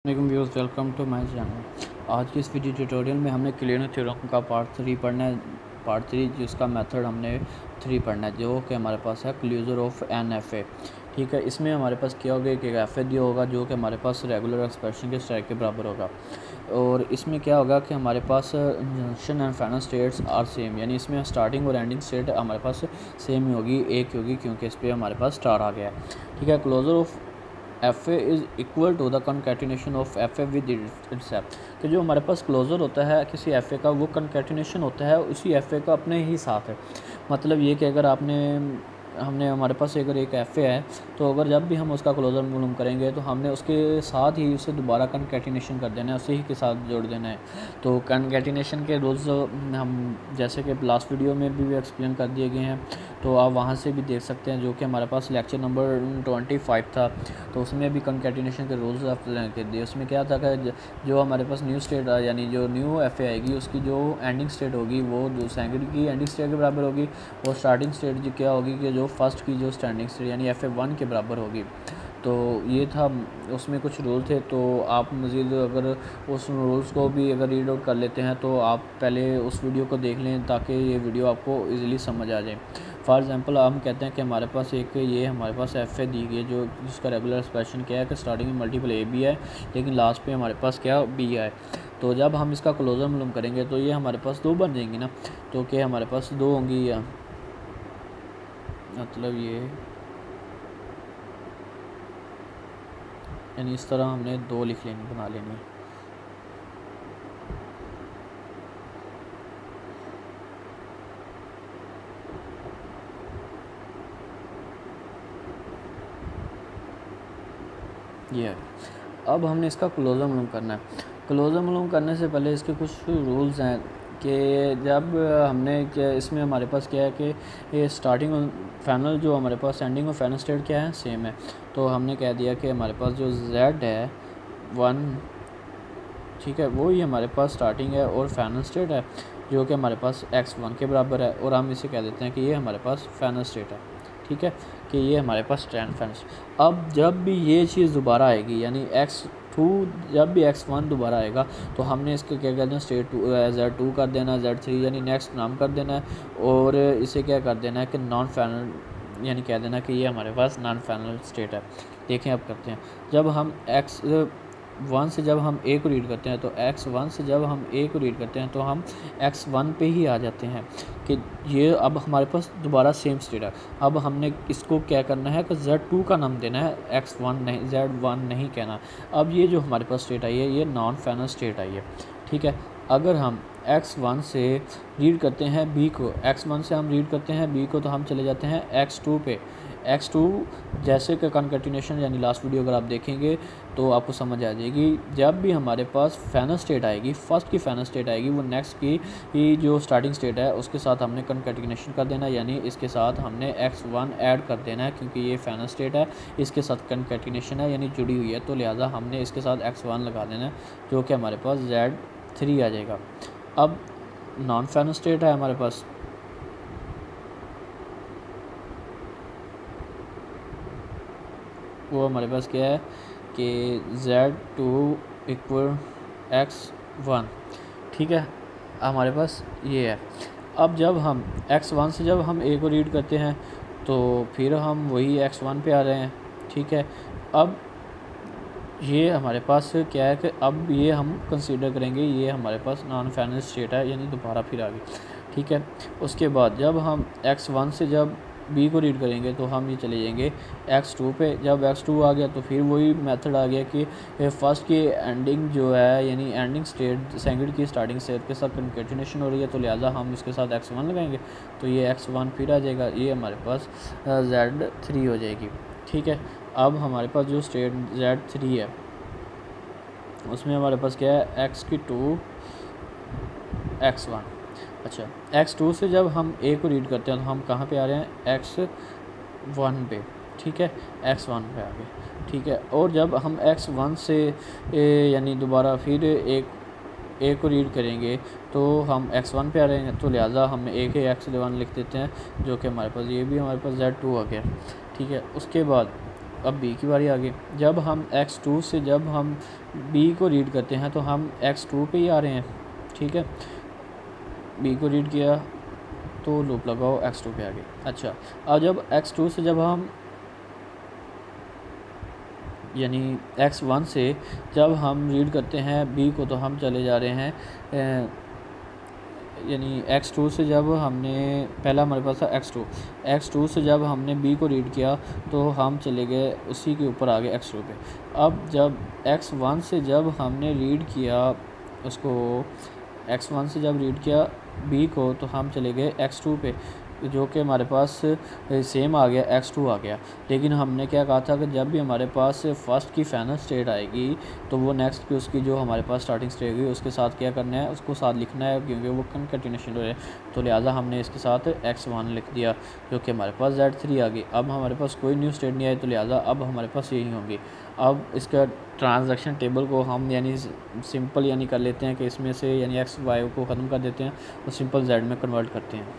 वालेकुम viewers, welcome to my channel. आज की इस वीडियो ट्यूटोरियल में हमने क्लियर थ्योरम का पार्ट 3 पढ़ना है। पार्ट 3 जिसका मेथड हमने 3 पढ़ना है, जो कि हमारे पास है closure of N F A. ठीक है, इसमें हमारे पास क्या होगा कि एफ ए दिया होगा जो कि हमारे पास रेगुलर एक्सप्रेशन के स्ट्राइक के बराबर होगा। और इसमें क्या होगा कि हमारे पास junction and final states are same, यानी इसमें स्टार्टिंग और एंडिंग स्टेट हमारे पास सेम ही होगी, एक ही होगी, क्योंकि इस पर हमारे पास स्टार आ गया है। ठीक है, closure of F A is equal to the concatenation of F A with itself. कि जो हमारे पास क्लोजर होता है किसी एफ ए का, वो कनकैटिनेशन होता है उसी एफ ए का अपने ही साथ है। मतलब ये कि अगर हमने हमारे पास अगर एक एफ ए है, तो अगर जब भी हम उसका क्लोजर मालूम करेंगे तो हमने उसके साथ ही उसे दोबारा कनकैटिनेशन कर देना है, उसी के साथ जोड़ देना है। तो कनकैटिनेशन के रूल्स हम जैसे कि लास्ट वीडियो में भी एक्सप्लेन कर दिए गए हैं, तो आप वहाँ से भी देख सकते हैं, जो कि हमारे पास लेक्चर नंबर 25 था। तो उसमें भी कनकैटिनेशन के रूल्स एक्सप्लेन कर दिए। उसमें क्या था कि जो हमारे पास न्यू स्टेट यानी जो न्यू एफ ए आएगी, उसकी जो एंडिंग स्टेट होगी वो जो सेकंड की एंडिंग स्टेट के बराबर होगी, और स्टार्टिंग स्टेट जो क्या होगी कि जो फर्स्ट की जो स्टैंडिंग स्टेट यानी एफ ए 1 के बराबर होगी। तो ये था, उसमें कुछ रूल थे। तो आप मज़ीद अगर उस रूल्स को भी अगर रीड आउट कर लेते हैं तो आप पहले उस वीडियो को देख लें, ताकि ये वीडियो आपको इजीली समझ आ जाए। फॉर एग्जांपल हम कहते हैं कि हमारे पास ये हमारे पास एफ ए दी गई है, जो जिसका रेगुलर एक्सप्रेशन क्या है कि स्टार्टिंग में मल्टीपल ए बी है, लेकिन लास्ट पे हमारे पास क्या बी है। तो जब हम इसका क्लोजर मालूम करेंगे तो ये हमारे पास 2 बन जाएंगी ना, तो क्या हमारे पास 2 होंगी, या मतलब ये यानी इस तरह हमने 2 लिख लेनी, बना लेनी है। ये अब हमने इसका क्लोजर मालूम करना है। क्लोजर मालूम करने से पहले इसके कुछ रूल्स हैं कि जब हमने क्या इसमें हमारे पास क्या है कि ये स्टार्टिंग और फाइनल, जो हमारे पास एंडिंग और फाइनल स्टेट क्या है, सेम है। तो हमने कह दिया कि हमारे पास जो z है 1, ठीक है, वो ही हमारे पास स्टार्टिंग है और फाइनल स्टेट है, जो कि हमारे पास x1 के बराबर है, और हम इसे कह देते हैं कि ये हमारे पास फाइनल स्टेट है। ठीक है, कि ये हमारे पास स्टैंड फाइनल। अब जब भी ये चीज़ दोबारा आएगी, यानी x2 जब भी x1 दोबारा आएगा, तो हमने इसको क्या कर देना, स्टेट z2 कर देना, z3 यानी नेक्स्ट नाम कर देना है, और इसे क्या कर देना है कि नॉन फाइनल, यानी कह देना कि ये हमारे पास नॉन फाइनल स्टेट है। देखें अब करते हैं, जब हम x1 से जब हम a को रीड करते हैं, तो x1 से जब हम a को रीड करते हैं तो हम x1 पे ही आ जाते हैं कि ये अब हमारे पास दोबारा सेम स्टेट है। अब हमने इसको क्या करना है कि z2 का नाम देना है, x1 नहीं, z1 नहीं कहना। अब ये जो हमारे पास स्टेट आई है, ये नॉन फाइनल स्टेट आई है। ठीक है, अगर हम x1 से रीड करते हैं b को, x1 से हम रीड करते हैं b को, तो हम चले जाते हैं x2 पे। x2 जैसे कि कनकैटिनेशन यानी लास्ट वीडियो अगर आप देखेंगे तो आपको समझ आ जाएगी। जब भी हमारे पास फाइनल स्टेट आएगी, फर्स्ट की फाइनल स्टेट आएगी, वो नेक्स्ट की जो स्टार्टिंग स्टेट है उसके साथ हमने कनकैटिनेशन कर देना, यानी इसके साथ हमने x1 ऐड कर देना है, क्योंकि ये फाइनल स्टेट है, इसके साथ कनकैटिनेशन है यानी जुड़ी हुई है, तो लिहाजा हमने इसके साथ x1 लगा देना है, जो कि हमारे पास z3 आ जाएगा। अब नॉन फाइनल स्टेट है हमारे पास, वो हमारे पास क्या है कि z2 इक्वल x1। ठीक है, हमारे पास ये है। अब जब हम x1 से जब हम a को रीड करते हैं तो फिर हम वही x1 पे आ रहे हैं। ठीक है, अब ये हमारे पास क्या है कि अब ये हम कंसीडर करेंगे, ये हमारे पास नॉन फाइनल स्टेट है, यानी दोबारा फिर आ गई। ठीक है, उसके बाद जब हम x1 से जब b को रीड करेंगे तो हम ये चले जाएंगे x2 पे। जब x2 आ गया तो फिर वही मेथड आ गया कि फर्स्ट की एंडिंग जो है, यानी एंडिंग स्टेट सेकंड की स्टार्टिंग स्टेट के साथ कंकैटिनेशन हो रही है, तो लिहाजा हम इसके साथ x1 लगाएंगे, तो ये x1 फिर आ जाएगा, ये हमारे पास z3 हो जाएगी। ठीक है, अब हमारे पास जो स्टेट z3 है उसमें हमारे पास क्या है, x2 x1। अच्छा, x2 से जब हम a को रीड करते हैं तो हम कहाँ पे आ रहे हैं, x1 पे। ठीक है, x1 पे आ गए। ठीक है, और जब हम x1 से यानी दोबारा फिर एक a को रीड करेंगे तो हम x1 पे आ रहे हैं, तो लिहाजा हम a के x1 लिख देते हैं, जो कि हमारे पास ये भी हमारे पास z2 आ गया। ठीक है, उसके बाद अब बी की बारी आ गई। जब हम x2 से जब हम b को रीड करते हैं तो हम x2 पे ही आ रहे हैं, ठीक है। b को रीड किया तो लूप लगाओ, x2 पे आ गए। अच्छा, अब जब x2 से जब हम यानी x1 से जब हम रीड करते हैं b को तो हम चले जा रहे हैं यानी x2 से जब हमने पहला हमारे पास था x2 से जब हमने b को रीड किया तो हम चले गए उसी के ऊपर आ गए x2 पे। अब जब x1 से जब हमने रीड किया उसको, x1 से जब रीड किया b को तो हम चले गए x2 पे, जो कि हमारे पास सेम आ गया, x2 आ गया। लेकिन हमने क्या कहा था कि जब भी हमारे पास फर्स्ट की फाइनल स्टेट आएगी तो वो नेक्स्ट की उसकी जो हमारे पास स्टार्टिंग स्टेट आएगी उसके साथ क्या करना है, उसको साथ लिखना है, क्योंकि वो कंटिन्यूशन हो रहा है। तो लिहाजा हमने इसके साथ x1 लिख दिया, जो कि हमारे पास z3 आ गई। अब हमारे पास कोई न्यू स्टेट नहीं आई तो लिहाजा अब हमारे पास यही होंगी। अब इसका ट्रांजैक्शन टेबल को हम यानी सिंपल यानी कर लेते हैं कि इसमें से यानी x y को ख़त्म कर देते हैं और सिंपल z में कन्वर्ट करते हैं।